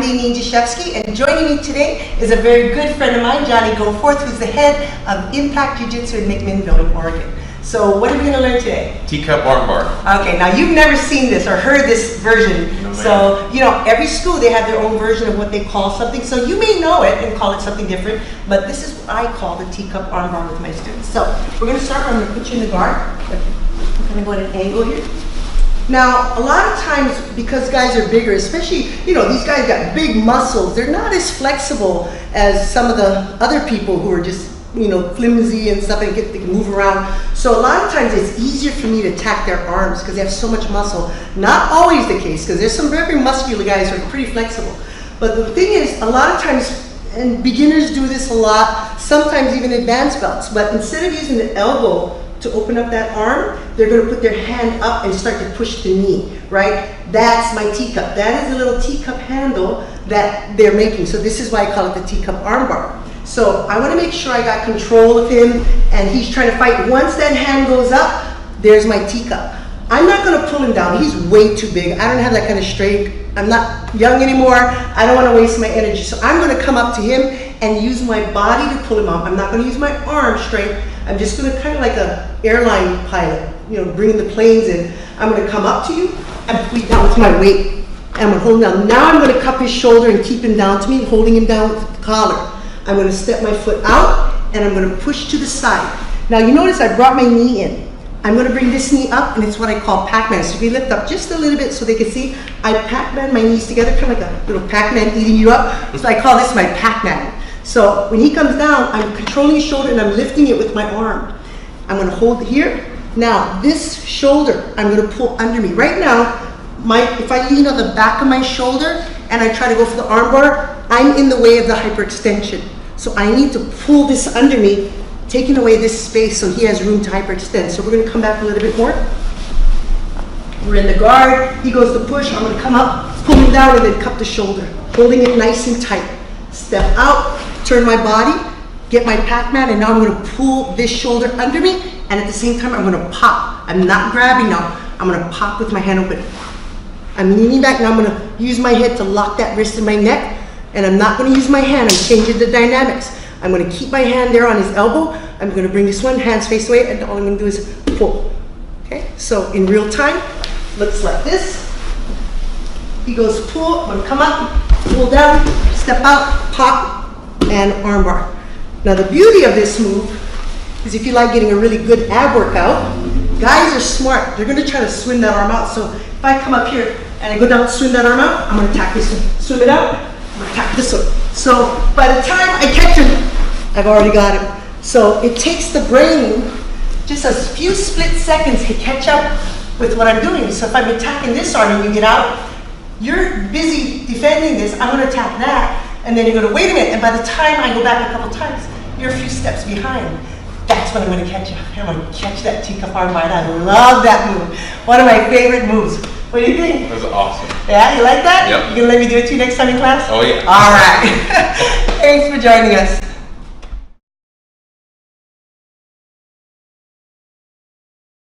Daynin Dashefsky, and joining me today is a very good friend of mine, Goforth, who's the head of Impact Jiu-Jitsu in McMinville in Oregon. So what are we going to learn today? Teacup Armbar. Okay, now you've never seen this or heard this version. No, so, you know, every school they have their own version of what they call something. So you may know it and call it something different, but this is what I call the Teacup Armbar with my students. So we're going to start, I'm going to put you in the guard. I'm going to go at an angle here. Now, a lot of times, because guys are bigger, especially, you know, these guys got big muscles, they're not as flexible as some of the other people who are just, you know, flimsy and stuff and they can move around. So a lot of times it's easier for me to attack their arms because they have so much muscle. Not always the case, because there's some very muscular guys who are pretty flexible. But the thing is, a lot of times, and beginners do this a lot, sometimes even advanced belts, but instead of using the elbow to open up that arm, they're going to put their hand up and start to push the knee, right? That's my teacup. That is a little teacup handle that they're making. So this is why I call it the Teacup Armbar. So I want to make sure I got control of him and he's trying to fight. Once that hand goes up, there's my teacup. I'm not going to pull him down. He's way too big. I don't have that kind of strength. I'm not young anymore. I don't want to waste my energy. So I'm going to come up to him and use my body to pull him up. I'm not going to use my arm strength. I'm just going to kind of like an airline pilot, you know, bringing the planes in. I'm going to come up to you and pull you down with my weight. And I'm going to hold him down. Now I'm going to cup his shoulder and keep him down to me, holding him down with the collar. I'm going to step my foot out and I'm going to push to the side. Now you notice I brought my knee in. I'm going to bring this knee up, and it's what I call Pac-Man. So we lift up just a little bit so they can see. I Pac-Man my knees together, kind of like a little Pac-Man eating you up. So I call this my Pac-Man. So when he comes down, I'm controlling his shoulder and I'm lifting it with my arm. I'm going to hold it here. Now this shoulder, I'm going to pull under me. Right now, if I lean on the back of my shoulder and I try to go for the armbar, I'm in the way of the hyperextension. So I need to pull this under me, taking away this space so he has room to hyperextend. So we're going to come back a little bit more. We're in the guard. He goes to push. I'm going to come up, pull him down, and then cup the shoulder, holding it nice and tight. Step out, turn my body, get my Pac-Man, and now I'm going to pull this shoulder under me, and at the same time, I'm going to pop. I'm not grabbing now. I'm going to pop with my hand open. I'm leaning back, now I'm going to use my head to lock that wrist in my neck, and I'm not going to use my hand. I'm changing the dynamics. I'm going to keep my hand there on his elbow. I'm going to bring this one, hands face away, and all I'm going to do is pull. Okay, so in real time, looks like this. He goes pull, I'm going to come up, pull down, step out, pop, and armbar. Now the beauty of this move is if you like getting a really good ab workout, guys are smart. They're going to try to swim that arm out. So if I come up here and I go down, swim that arm out, I'm going to attack this one. Swim it out, I'm going to attack this one. So by the time I catch him, I've already got him. So it takes the brain just a few split seconds to catch up with what I'm doing. So if I'm attacking this arm and you get out, you're busy defending this, I'm going to attack that, and then you're going to wait a minute, and by the time I go back a couple times, you're a few steps behind. That's when I'm going to catch you. I'm going to catch that Teacup Armbar. I love that move. One of my favorite moves. What do you think? That was awesome. Yeah, you like that? Yep. You going to let me do it to you next time in class? Oh yeah. All right. Thanks for joining us.